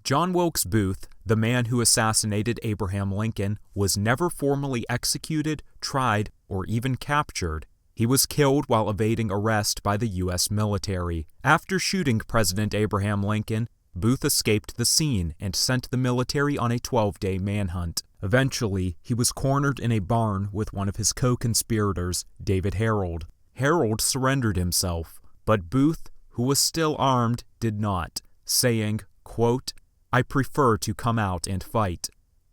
John Wilkes Booth, the man who assassinated Abraham Lincoln, was never formally executed, tried, or even captured. He was killed while evading arrest by the U.S. military. After shooting President Abraham Lincoln, Booth escaped the scene and sent the military on a 12-day manhunt. Eventually, he was cornered in a barn with one of his co-conspirators, David Harold. Harold surrendered himself, but Booth, who was still armed, did not, saying, quote, "I prefer to come out and fight."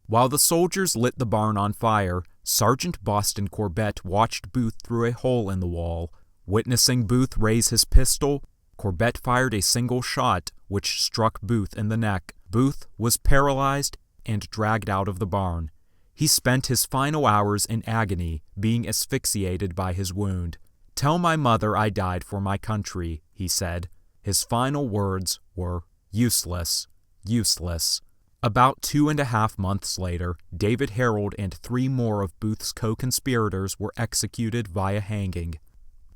While the soldiers lit the barn on fire, Sergeant Boston Corbett watched Booth through a hole in the wall. Witnessing Booth raise his pistol, Corbett fired a single shot, which struck Booth in the neck. Booth was paralyzed and dragged out of the barn. He spent his final hours in agony, being asphyxiated by his wound. "Tell my mother I died for my country," he said. His final words were, "Useless, useless." About 2.5 months later, David Harold and 3 more of Booth's co-conspirators were executed via hanging.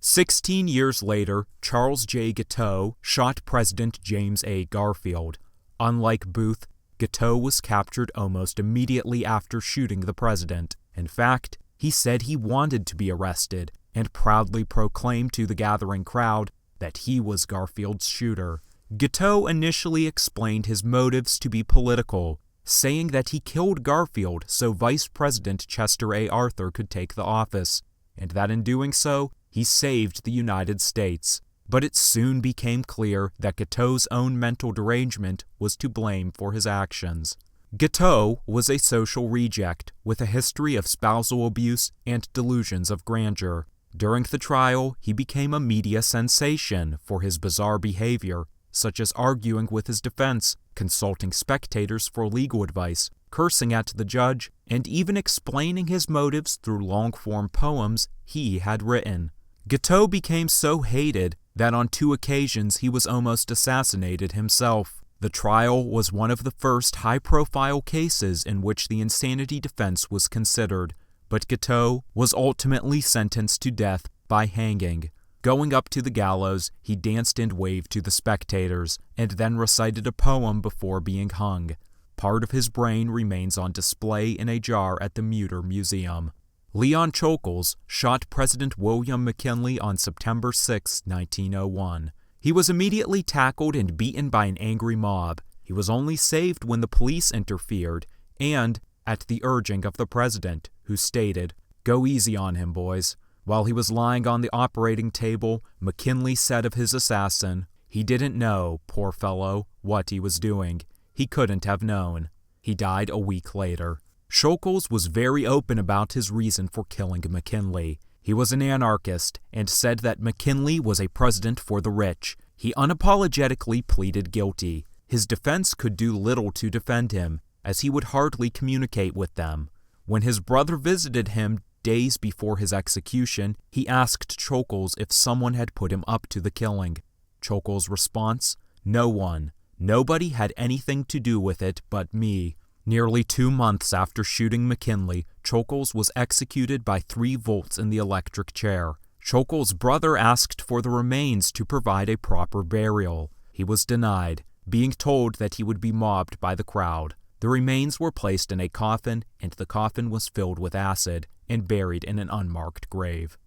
16 years later, Charles J. Guiteau shot President James A. Garfield. Unlike Booth, Guiteau was captured almost immediately after shooting the president. In fact, he said he wanted to be arrested and proudly proclaimed to the gathering crowd that he was Garfield's shooter. Guiteau initially explained his motives to be political, saying that he killed Garfield so Vice President Chester A. Arthur could take the office, and that in doing so, he saved the United States. But it soon became clear that Guiteau's own mental derangement was to blame for his actions. Guiteau was a social reject with a history of spousal abuse and delusions of grandeur. During the trial, he became a media sensation for his bizarre behavior, such as arguing with his defense, consulting spectators for legal advice, cursing at the judge, and even explaining his motives through long-form poems he had written. Guiteau became so hated that on 2 occasions he was almost assassinated himself. The trial was one of the first high-profile cases in which the insanity defense was considered, but Guiteau was ultimately sentenced to death by hanging. Going up to the gallows, he danced and waved to the spectators, and then recited a poem before being hung. Part of his brain remains on display in a jar at the Mutter Museum. Leon Czolgosz shot President William McKinley on September 6, 1901. He was immediately tackled and beaten by an angry mob. He was only saved when the police interfered, and at the urging of the president, who stated, "Go easy on him, boys." While he was lying on the operating table, McKinley said of his assassin, "He didn't know, poor fellow, what he was doing. He couldn't have known." He died a week later. Czolgosz was very open about his reason for killing McKinley. He was an anarchist and said that McKinley was a president for the rich. He unapologetically pleaded guilty. His defense could do little to defend him, as he would hardly communicate with them. When his brother visited him days before his execution, he asked Czolgosz if someone had put him up to the killing. Czolgosz's response, "No one. Nobody had anything to do with it but me." Nearly 2 months after shooting McKinley, Czolgosz was executed by 3 volts in the electric chair. Czolgosz's brother asked for the remains to provide a proper burial. He was denied, being told that he would be mobbed by the crowd. The remains were placed in a coffin, and the coffin was filled with acid and buried in an unmarked grave.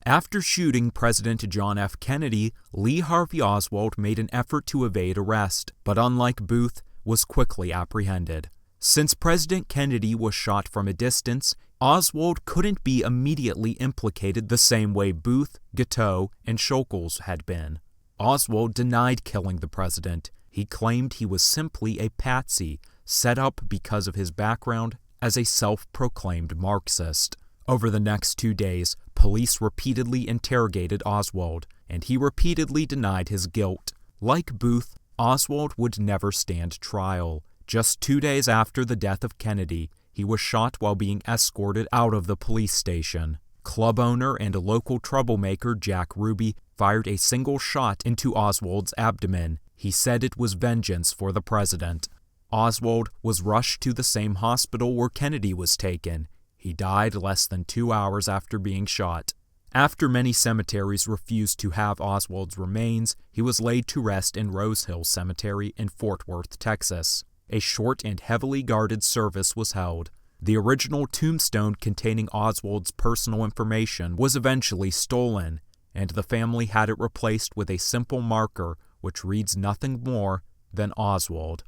After shooting President John F. Kennedy, Lee Harvey Oswald made an effort to evade arrest, but unlike Booth, was quickly apprehended. Since President Kennedy was shot from a distance, Oswald couldn't be immediately implicated the same way Booth, Guiteau, and Czolgosz had been. Oswald denied killing the president. He claimed he was simply a patsy, set up because of his background as a self-proclaimed Marxist. Over the next 2 days, police repeatedly interrogated Oswald, and he repeatedly denied his guilt. Like Booth, Oswald would never stand trial. Just 2 days after the death of Kennedy, he was shot while being escorted out of the police station. Club owner and local troublemaker Jack Ruby fired a single shot into Oswald's abdomen. He said it was vengeance for the president. Oswald was rushed to the same hospital where Kennedy was taken. He died less than 2 hours after being shot. After many cemeteries refused to have Oswald's remains, he was laid to rest in Rose Hill Cemetery in Fort Worth, Texas. a short and heavily guarded service was held. The original tombstone containing Oswald's personal information was eventually stolen, and the family had it replaced with a simple marker which reads nothing more than Oswald.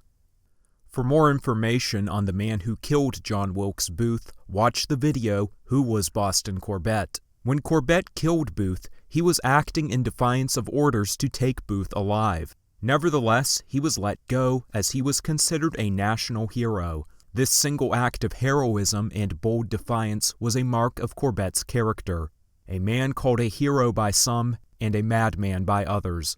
For more information on the man who killed John Wilkes Booth, watch the video, Who Was Boston Corbett? When Corbett killed Booth, he was acting in defiance of orders to take Booth alive. Nevertheless, he was let go as he was considered a national hero. This single act of heroism and bold defiance was a mark of Corbett's character, a man called a hero by some and a madman by others.